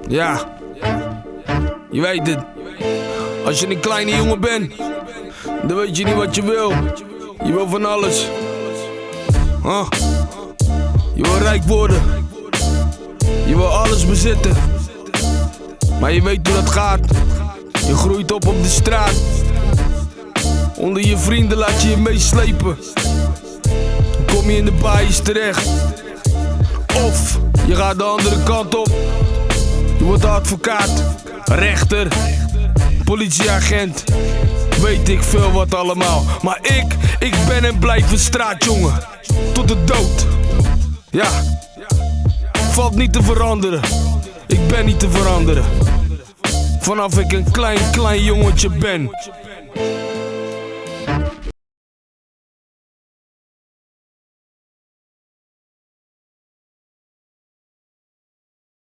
Ja, je weet het. Als je een kleine jongen bent, dan weet je niet wat je wil. Je wil van alles. Je wil rijk worden. Je wil alles bezitten. Maar je weet hoe dat gaat. Je groeit op de straat. Onder je vrienden laat je je meeslepen. Dan kom je in de baaiers terecht. Of je gaat de andere kant op. Je wordt advocaat, rechter, politieagent. Weet ik veel wat allemaal. Maar ik ben en blijf een straatjongen. Tot de dood. Ja, valt niet te veranderen. Ik ben niet te veranderen. Vanaf ik een klein jongetje ben.